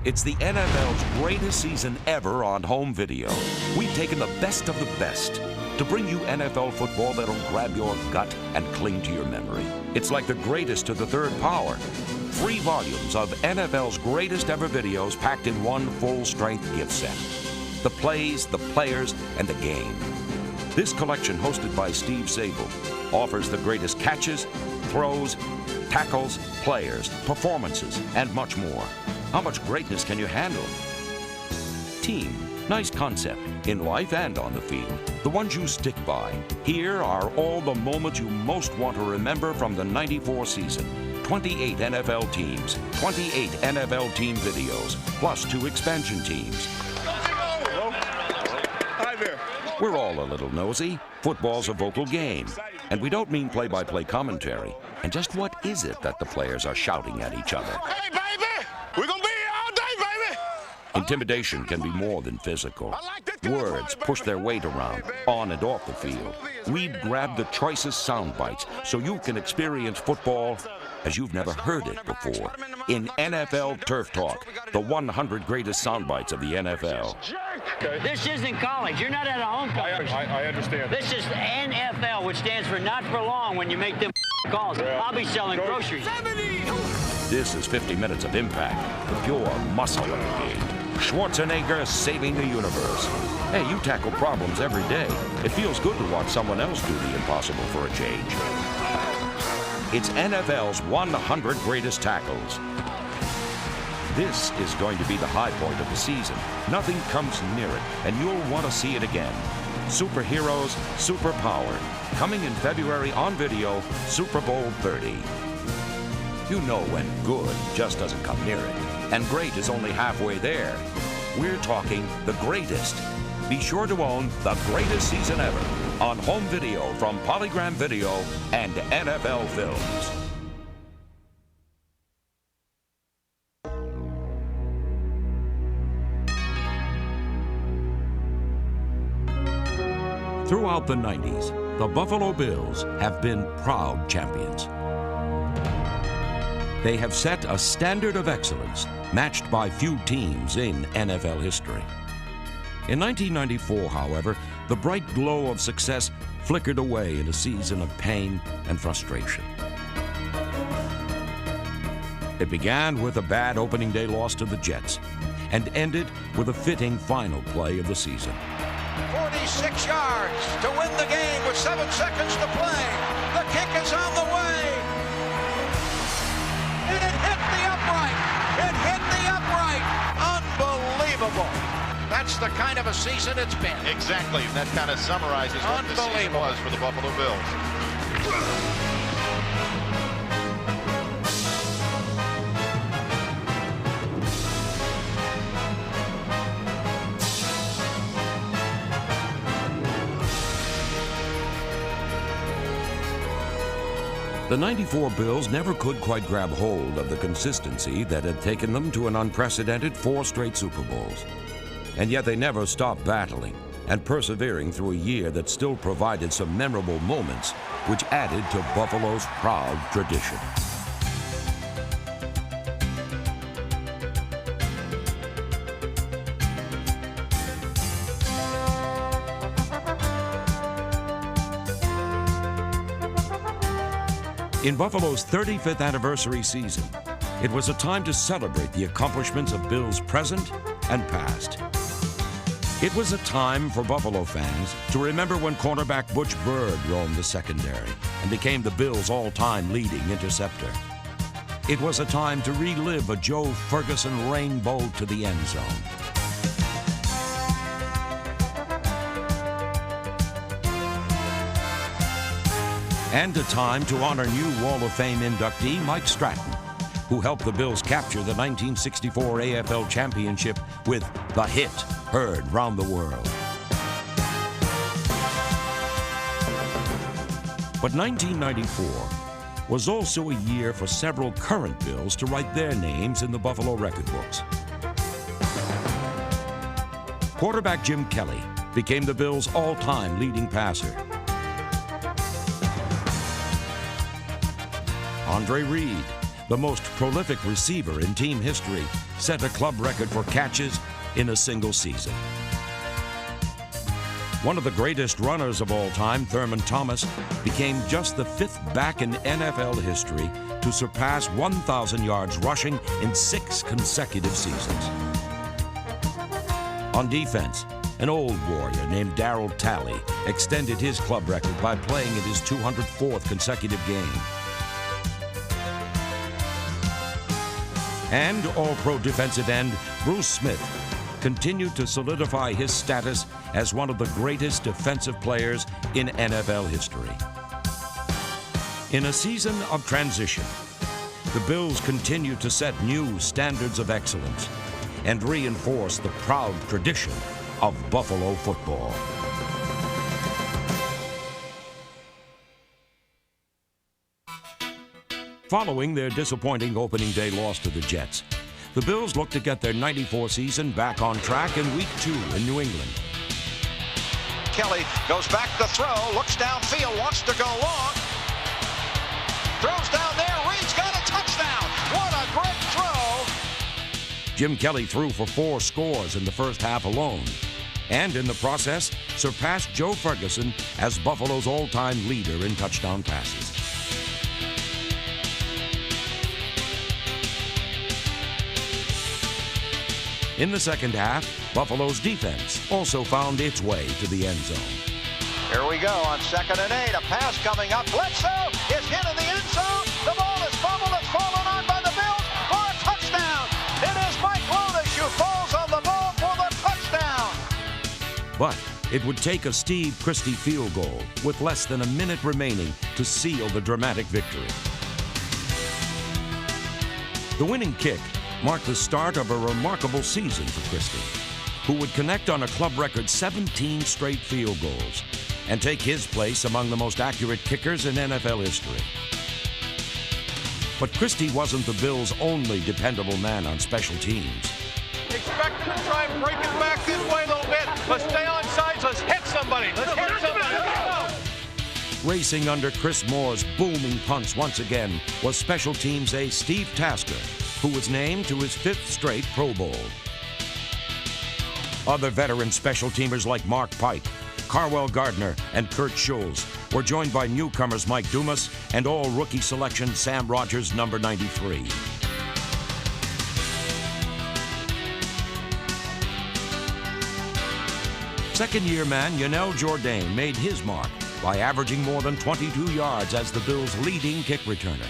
It's the NFL's greatest season ever on home video. We've taken the best of the best to bring you NFL football that'll grab your gut and cling to your memory. It's like the greatest to the third power. 3 volumes of NFL's greatest ever videos packed in one full-strength gift set. The plays, the players, and the game. This collection, hosted by Steve Sable, offers the greatest catches, throws, tackles, players, performances, and much more. How much greatness can you handle? Team, nice concept, in life and on the field. The ones you stick by. Here are all the moments you most want to remember from the '94 season. 28 NFL teams, 28 NFL team videos, plus 2 expansion teams. Hi there. We're all a little nosy. Football's a vocal game. And we don't mean play-by-play commentary. And just what is it that the players are shouting at each other? Hey, baby! We're gonna be here all day, baby! Intimidation can be more than physical. Words push their weight around, on and off the field. We've grabbed the choicest sound bites so you can experience football as you've never heard it before. In NFL Turf Talk, the 100 greatest sound bites of the NFL. This isn't college. You're not at a home coverage. I understand. This is NFL, which stands for not for long when you make them calls. Yeah. I'll be selling groceries. This is 50 minutes of impact, the pure muscle of the game. Schwarzenegger saving the universe. Hey, you tackle problems every day. It feels good to watch someone else do the impossible for a change. It's NFL's 100 greatest tackles. This is going to be the high point of the season. Nothing comes near it, and you'll want to see it again. Superheroes, Superpower. Coming in February on video, Super Bowl 30. You know when good just doesn't come near it, and great is only halfway there. We're talking the greatest. Be sure to own the greatest season ever on home video from Polygram Video and NFL Films. Throughout the 90s, the Buffalo Bills have been proud champions. They have set a standard of excellence matched by few teams in NFL history. In 1994, however, the bright glow of success flickered away in a season of pain and frustration. It began with a bad opening day loss to the Jets and ended with a fitting final play of the season. 46 yards to win the game with 7 seconds to play. The kick is on the way. And it hit the upright. It hit the upright. Unbelievable. That's the kind of a season it's been. Exactly. That kind of summarizes what the season was for the Buffalo Bills. The '94 Bills never could quite grab hold of the consistency that had taken them to an unprecedented 4 straight Super Bowls. And yet they never stopped battling and persevering through a year that still provided some memorable moments, which added to Buffalo's proud tradition. In Buffalo's 35th anniversary season, it was a time to celebrate the accomplishments of Bills present and past. It was a time for Buffalo fans to remember when cornerback Butch Bird roamed the secondary and became the Bills' all-time leading interceptor. It was a time to relive a Joe Ferguson rainbow to the end zone. And a time to honor new Wall of Fame inductee Mike Stratton, who helped the Bills capture the 1964 AFL Championship with the hit heard round the world. But 1994 was also a year for several current Bills to write their names in the Buffalo record books. Quarterback Jim Kelly became the Bills' all-time leading passer. Andre Reed, the most prolific receiver in team history, set a club record for catches in a single season. One of the greatest runners of all time, Thurman Thomas, became just the 5th back in NFL history to surpass 1,000 yards rushing in 6 consecutive seasons. On defense, an old warrior named Darryl Talley extended his club record by playing in his 204th consecutive game. And All-Pro defensive end Bruce Smith continued to solidify his status as one of the greatest defensive players in NFL history. In a season of transition, the Bills continued to set new standards of excellence and reinforce the proud tradition of Buffalo football. Following their disappointing opening day loss to the Jets, the Bills looked to get their '94 season back on track in Week 2 in New England. Kelly goes back to throw, looks downfield, wants to go long. Throws down there, Reed's got a touchdown. What a great throw. Jim Kelly threw for 4 scores in the first half alone, and in the process surpassed Joe Ferguson as Buffalo's all-time leader in touchdown passes. In the second half, Buffalo's defense also found its way to the end zone. Here we go on 2nd and 8. A pass coming up. Bledsoe is hit in the end zone. The ball is fumbled. It's fallen on by the Bills for a touchdown. It is Mike Lodish who falls on the ball for the touchdown. But it would take a Steve Christie field goal with less than a minute remaining to seal the dramatic victory. The winning kick marked the start of a remarkable season for Christie, who would connect on a club record 17 straight field goals and take his place among the most accurate kickers in NFL history. But Christie wasn't the Bills' only dependable man on special teams. Expecting to try and break it back this way a little bit. Let's stay on sides. Let's hit somebody. Let's hit somebody. Let's go. Racing under Chris Moore's booming punts once again was special teams ace Steve Tasker, who was named to his 5th straight Pro Bowl. Other veteran special teamers like Mark Pike, Carwell Gardner, and Kurt Schulz were joined by newcomers Mike Dumas and all-rookie selection Sam Rogers, number 93. Second-year man Yonel Jourdain made his mark by averaging more than 22 yards as the Bills' leading kick returner.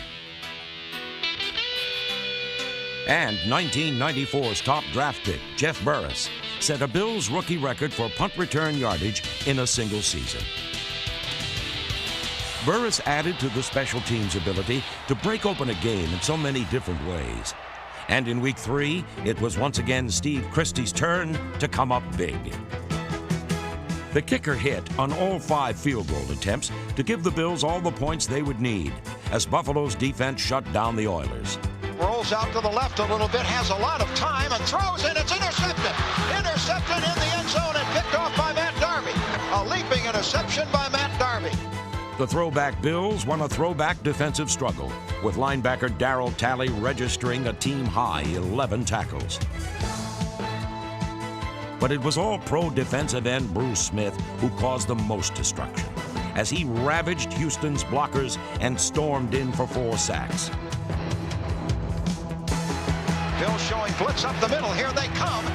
And 1994's top draft pick, Jeff Burris, set a Bills rookie record for punt return yardage in a single season. Burris added to the special teams' ability to break open a game in so many different ways. And in Week 3, it was once again Steve Christie's turn to come up big. The kicker hit on all 5 field goal attempts to give the Bills all the points they would need as Buffalo's defense shut down the Oilers. Rolls out to the left a little bit, has a lot of time, and throws, and it's intercepted. Intercepted in the end zone and picked off by Matt Darby. A leaping interception by Matt Darby. The throwback Bills won a throwback defensive struggle, with linebacker Darryl Talley registering a team-high 11 tackles. But it was all-pro defensive end Bruce Smith who caused the most destruction, as he ravaged Houston's blockers and stormed in for 4 sacks. Bill showing blitz up the middle. Here they come.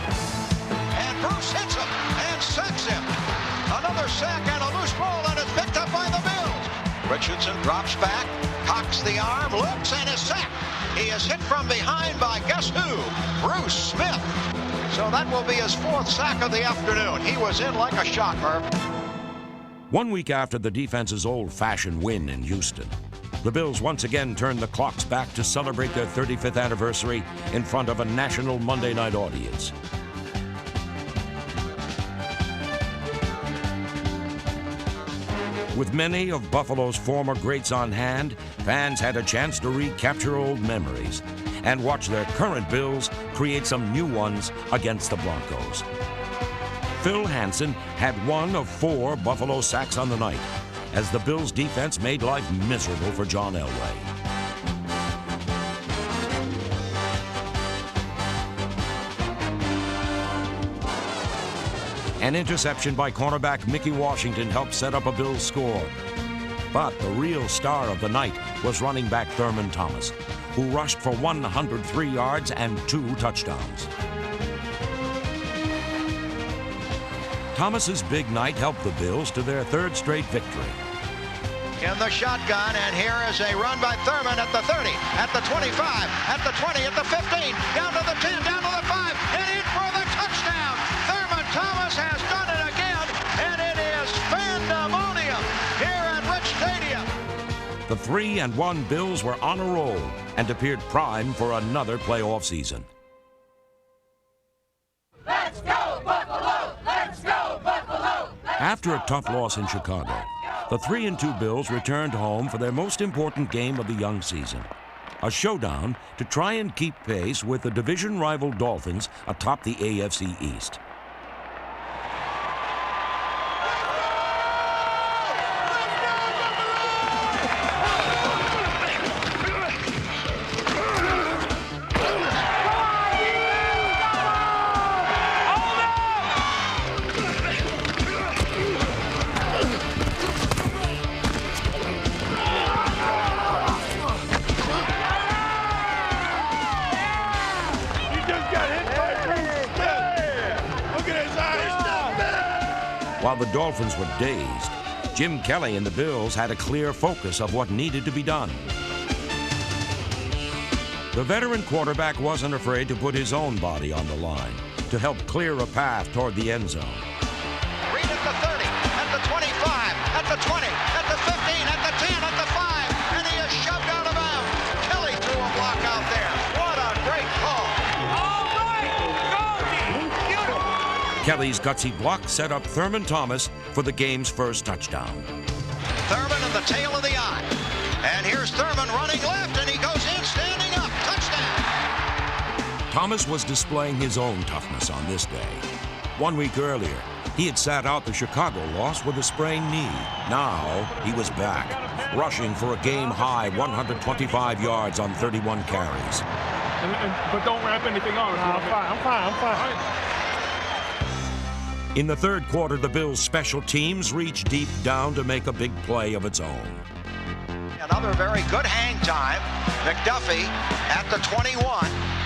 And Bruce hits him and sacks him. Another sack and a loose ball, and it's picked up by the Bills. Richardson drops back, cocks the arm, looks, and is sacked. He is hit from behind by guess who? Bruce Smith. So that will be his 4th sack of the afternoon. He was in like a shot, Merv. 1 week after the defense's old-fashioned win in Houston, the Bills once again turned the clocks back to celebrate their 35th anniversary in front of a national Monday night audience. With many of Buffalo's former greats on hand, fans had a chance to recapture old memories and watch their current Bills create some new ones against the Broncos. Phil Hansen had 1 of 4 Buffalo sacks on the night, as the Bills' defense made life miserable for John Elway. An interception by cornerback Mickey Washington helped set up a Bills score. But the real star of the night was running back Thurman Thomas, who rushed for 103 yards and 2 touchdowns. Thomas's big night helped the Bills to their 3rd straight victory. In the shotgun, and here is a run by Thurman at the 30, at the 25, at the 20, at the 15, down to the 10, down to the 5, and in for the touchdown. Thurman Thomas has done it again, and it is pandemonium here at Rich Stadium. The 3-1 Bills were on a roll and appeared primed for another playoff season. Let's go, Buffalo! Let's go, Buffalo! After a tough loss in Chicago, the 3-2 Bills returned home for their most important game of the young season, a showdown to try and keep pace with the division rival Dolphins atop the AFC East. While the Dolphins were dazed, Jim Kelly and the Bills had a clear focus of what needed to be done. The veteran quarterback wasn't afraid to put his own body on the line to help clear a path toward the end zone. Reed at the 30, at the 25, at the 20, at the 15, at the 10, at the 5, and he is shoved out of bounds. Kelly threw a block out there. What a great call. Kelly's gutsy block set up Thurman Thomas for the game's first touchdown. Thurman in the tail of the eye. And here's Thurman running left, and he goes in standing up. Touchdown. Thomas was displaying his own toughness on this day. 1 week earlier, he had sat out the Chicago loss with a sprained knee. Now he was back, rushing for a game-high 125 yards on 31 carries. But don't wrap anything on. I'm fine. In the 3rd quarter, the Bills' special teams reached deep down to make a big play of its own. Another very good hang time. McDuffie at the 21,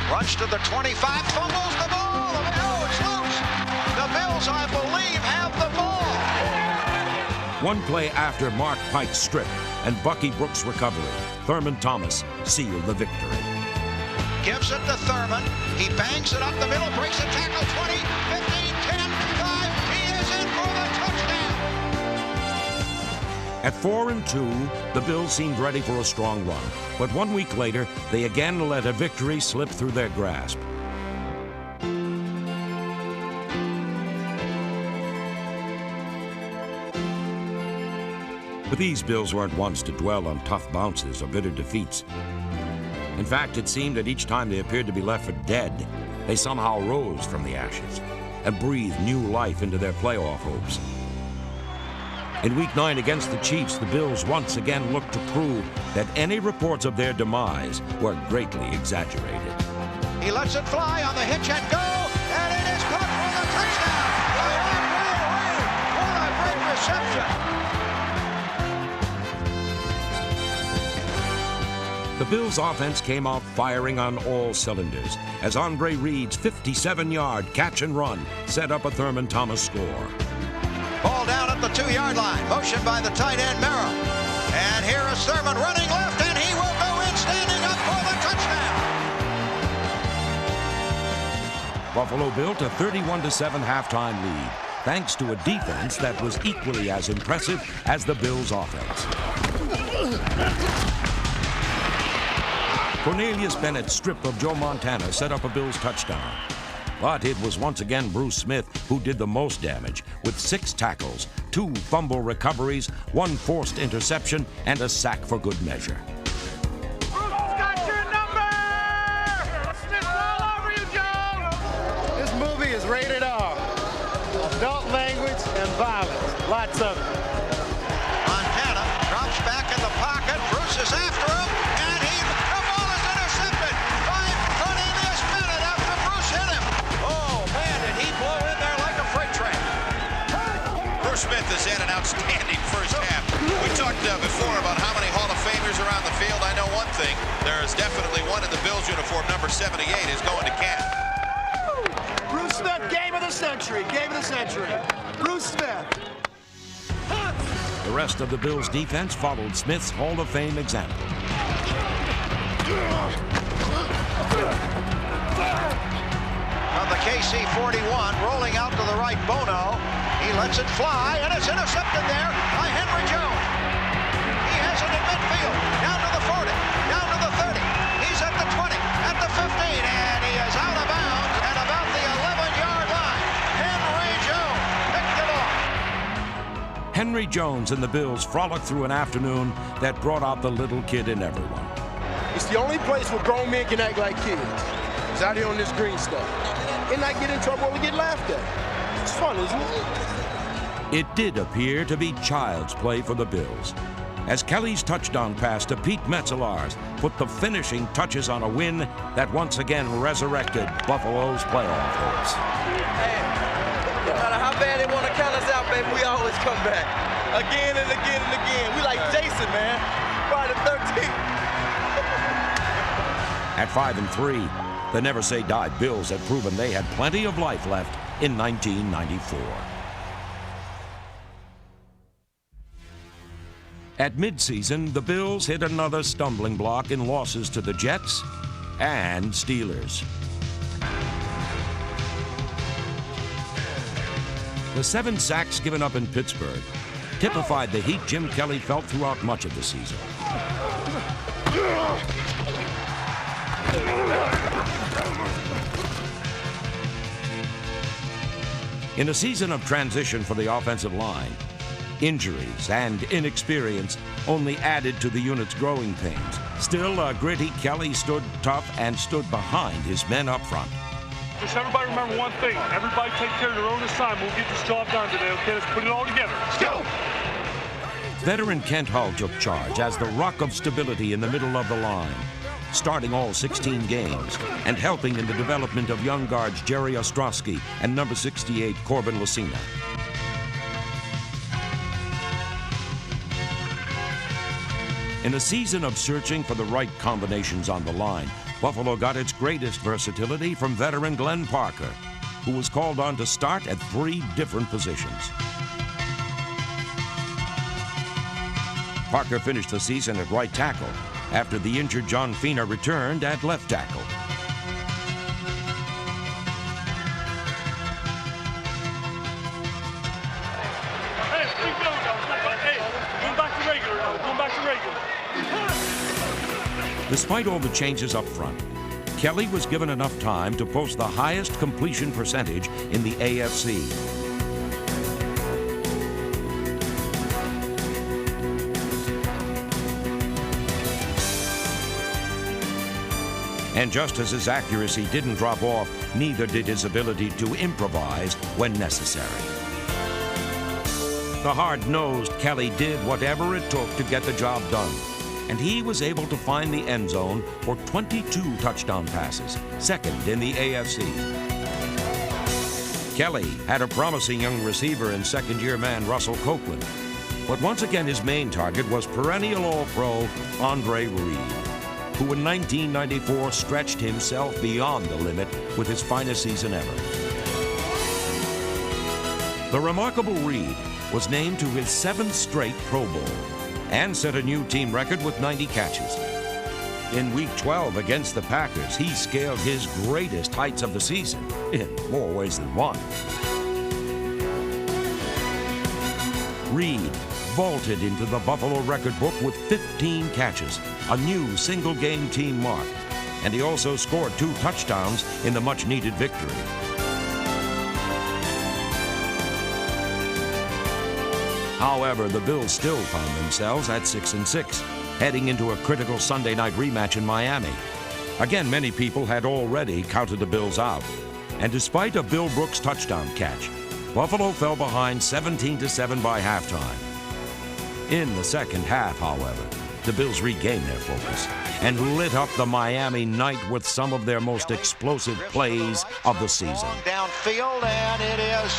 runs to the 25, fumbles the ball. Oh, it's loose. The Bills, I believe, have the ball. One play after Mark Pike's strip and Bucky Brooks' recovery, Thurman Thomas sealed the victory. Gives it to Thurman. He bangs it up the middle, breaks a tackle, 20, 15, 10, 5. He is in for the touchdown. At 4-2, the Bills seemed ready for a strong run. But 1 week later, they again let a victory slip through their grasp. But these Bills weren't ones to dwell on tough bounces or bitter defeats. In fact, it seemed that each time they appeared to be left for dead, they somehow rose from the ashes and breathed new life into their playoff hopes. In Week 9 against the Chiefs, the Bills once again looked to prove that any reports of their demise were greatly exaggerated. He lets it fly on the hitch and go, and it is caught for the touchdown. What a great reception. The Bills' offense came out firing on all cylinders as Andre Reed's 57-yard catch and run set up a Thurman Thomas score. Ball down at the 2-yard line. Motion by the tight end, Merrill. And here is Thurman running left, and he will go in standing up for the touchdown. Buffalo built a 31-7 halftime lead, thanks to a defense that was equally as impressive as the Bills' offense. Cornelius Bennett's strip of Joe Montana set up a Bills touchdown. But it was once again Bruce Smith who did the most damage, with 6 tackles, 2 fumble recoveries, 1 forced interception, and a sack for good measure. Bruce got your number! Smith all over you, Joe! This movie is rated R. Adult language and violence. Lots of it. Montana drops back in the pocket. Bruce is after him, and the ball is intercepted by Cornelius Bennett after Bruce hit him. Oh, man, did he blow in there like a freight train. Irv Smith has had an outstanding first half. We talked before about how many Hall of Famers are on the field. I know one thing. There is definitely one in the Bills uniform. Number 78 is going to camp. Bruce Smith, game of the century. Game of the century. Bruce Smith. The rest of the Bills' defense followed Smith's Hall of Fame example. On the KC-41, rolling out to the right, Bono. He lets it fly, and it's intercepted there by Henry Jones. He has it in midfield, down to the 40, down to the 30. He's at the 20, at the 15, and he is out of bounds at about the 11-yard line. Henry Jones picked it off. Henry Jones and the Bills frolicked through an afternoon that brought out the little kid in everyone. It's the only place where grown men can act like kids. It's out here on this green stuff. And not get in trouble or get laughed at. It's fun, isn't it? It did appear to be child's play for the Bills, as Kelly's touchdown pass to Pete Metzelaars put the finishing touches on a win that once again resurrected Buffalo's playoff hopes. Hey, no matter how bad they want to count us out, baby, we always come back. Again and again and again. We like Jason, man. Friday the 13th. At 5-3, the Never Say Die Bills had proven they had plenty of life left in 1994. At midseason, the Bills hit another stumbling block in losses to the Jets and Steelers. The 7 sacks given up in Pittsburgh typified the heat Jim Kelly felt throughout much of the season. In a season of transition for the offensive line, injuries and inexperience only added to the unit's growing pains. Still, a gritty Kelly stood tough and stood behind his men up front. Just everybody remember one thing. Everybody take care of their own assignment. We'll get this job done today, okay? Let's put it all together. Let's go! Veteran Kent Hull took charge as the rock of stability in the middle of the line, starting all 16 games and helping in the development of young guards Jerry Ostrowski and number 68 Corbin Lucina. In a season of searching for the right combinations on the line, Buffalo got its greatest versatility from veteran Glenn Parker, who was called on to start at 3 different positions. Parker finished the season at right tackle after the injured John Fina returned at left tackle. Despite all the changes up front, Kelly was given enough time to post the highest completion percentage in the AFC. And just as his accuracy didn't drop off, neither did his ability to improvise when necessary. The hard-nosed Kelly did whatever it took to get the job done, and he was able to find the end zone for 22 touchdown passes, second in the AFC. Kelly had a promising young receiver and second-year man Russell Copeland, but once again his main target was perennial All-Pro Andre Reed, who in 1994 stretched himself beyond the limit with his finest season ever. The remarkable Reed was named to his 7th straight Pro Bowl and set a new team record with 90 catches. In Week 12 against the Packers, he scaled his greatest heights of the season in more ways than one. Reed vaulted into the Buffalo record book with 15 catches, a new single-game team mark, and he also scored 2 touchdowns in the much-needed victory. However, the Bills still found themselves at 6-6, heading into a critical Sunday night rematch in Miami. Again, many people had already counted the Bills out, and despite a Bill Brooks touchdown catch, Buffalo fell behind 17-7 by halftime. In the second half, however, the Bills regained their focus and lit up the Miami night with some of their most explosive plays of the season. Downfield, and it is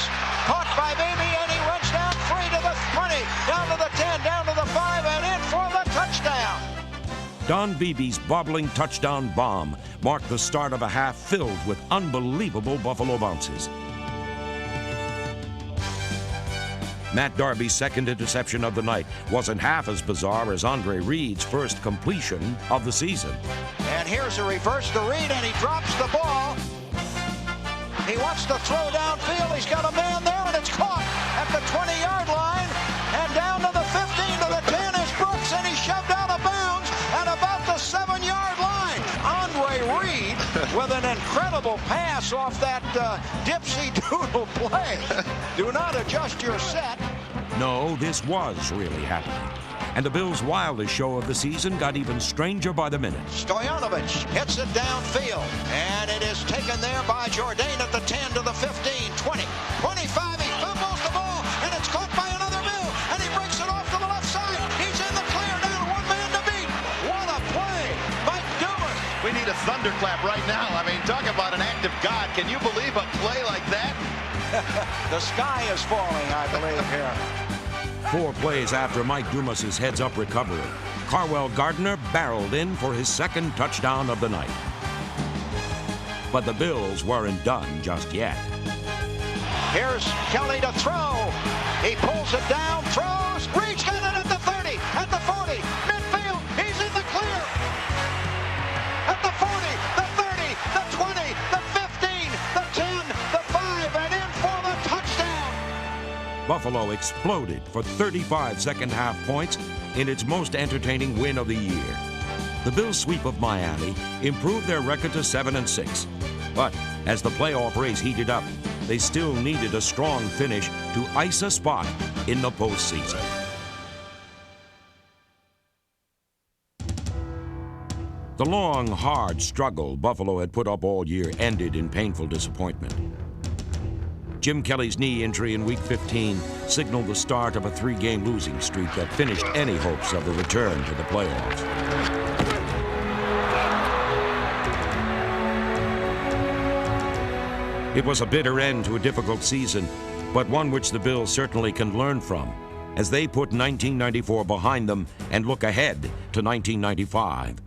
caught by Beebe, and he runs down free. Don Beebe's bobbling touchdown bomb marked the start of a half filled with unbelievable Buffalo bounces. Matt Darby's second interception of the night wasn't half as bizarre as Andre Reed's first completion of the season. And here's a reverse to Reed, and he drops the ball. He wants to throw downfield. He's got a man there, and it's caught at the 20-yard line. And down to the 15, to the 10 is Brooks, and he's shoved out of bounds at about the 7-yard line. Andre Reed with an incredible pass off that dipsy-doodle play. Do not adjust your set. No, this was really happening. And the Bills' wildest show of the season got even stranger by the minute. Stoyanovich hits it downfield, and it is taken there by Jourdain at the 10 to the 15, 20, 25. He fumbles the ball, and it's caught by another Bill, and he breaks it off to the left side. He's in the clear, down one man to beat. What a play, Mike Dumas. We need a thunderclap right now. I mean, talk about an act of God. Can you believe a play like that? The sky is falling, I believe, here. 4 plays after Mike Dumas' heads-up recovery, Carwell Gardner barreled in for his second touchdown of the night. But the Bills weren't done just yet. Here's Kelly to throw. He pulls it down, throws. Reed's got it at the 30, at the 40, midfield. He's in the clear. At the 40, the 30, the 20, the 15, the 10, the 5, and in for the touchdown. Buffalo exploded for 35 second-half points in its most entertaining win of the year. The Bills' sweep of Miami improved their record to 7-6. But as the playoff race heated up, they still needed a strong finish to ice a spot in the postseason. The long, hard struggle Buffalo had put up all year ended in painful disappointment. Jim Kelly's knee injury in Week 15 signaled the start of a 3-game losing streak that finished any hopes of a return to the playoffs. It was a bitter end to a difficult season, but one which the Bills certainly can learn from, as they put 1994 behind them and look ahead to 1995.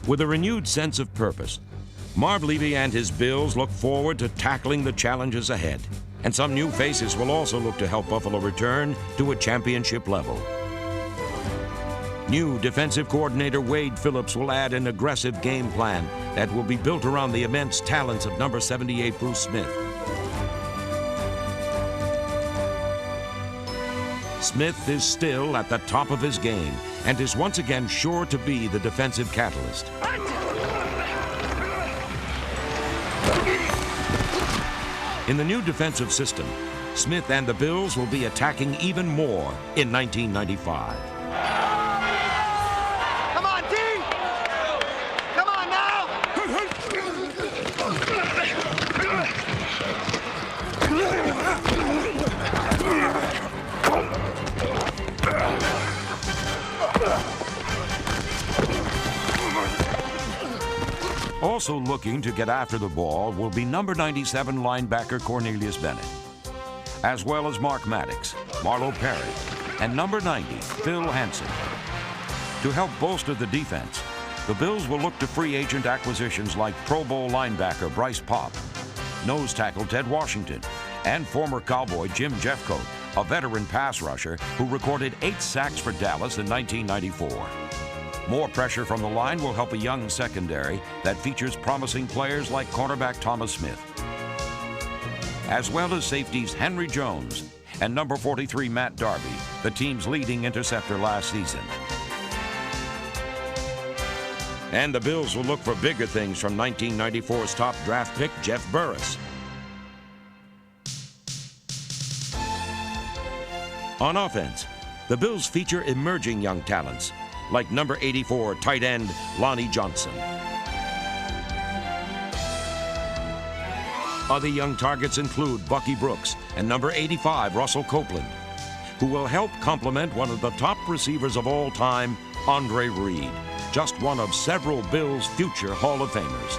With a renewed sense of purpose, Marv Levy and his Bills look forward to tackling the challenges ahead, and some new faces will also look to help Buffalo return to a championship level. New defensive coordinator Wade Phillips will add an aggressive game plan that will be built around the immense talents of number 78 Bruce Smith. Smith is still at the top of his game and is once again sure to be the defensive catalyst. In the new defensive system, Smith and the Bills will be attacking even more in 1995. Come on, D! Come on now! Also looking to get after the ball will be number 97 linebacker Cornelius Bennett, as well as Mark Maddox, Marlo Perry, and number 90, Phil Hansen. To help bolster the defense, the Bills will look to free agent acquisitions like Pro Bowl linebacker Bryce Popp, nose tackle Ted Washington, and former Cowboy Jim Jeffcoat, a veteran pass rusher who recorded 8 sacks for Dallas in 1994. More pressure from the line will help a young secondary that features promising players like cornerback Thomas Smith, as well as safeties Henry Jones and number 43 Matt Darby, the team's leading interceptor last season. And the Bills will look for bigger things from 1994's top draft pick Jeff Burris. On offense, the Bills feature emerging young talents like number 84 tight end Lonnie Johnson. Other young targets include Bucky Brooks and number 85 Russell Copeland, who will help complement one of the top receivers of all time, Andre Reed, just one of several Bills' future Hall of Famers.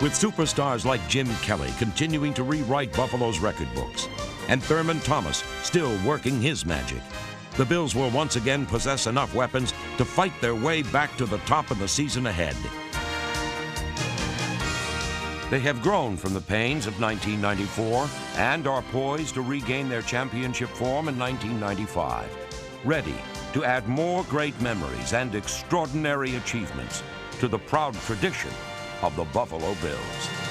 with superstars like Jim Kelly continuing to rewrite Buffalo's record books, and Thurman Thomas still working his magic, the Bills will once again possess enough weapons to fight their way back to the top in the season ahead. They have grown from the pains of 1994 and are poised to regain their championship form in 1995, ready to add more great memories and extraordinary achievements to the proud tradition of the Buffalo Bills.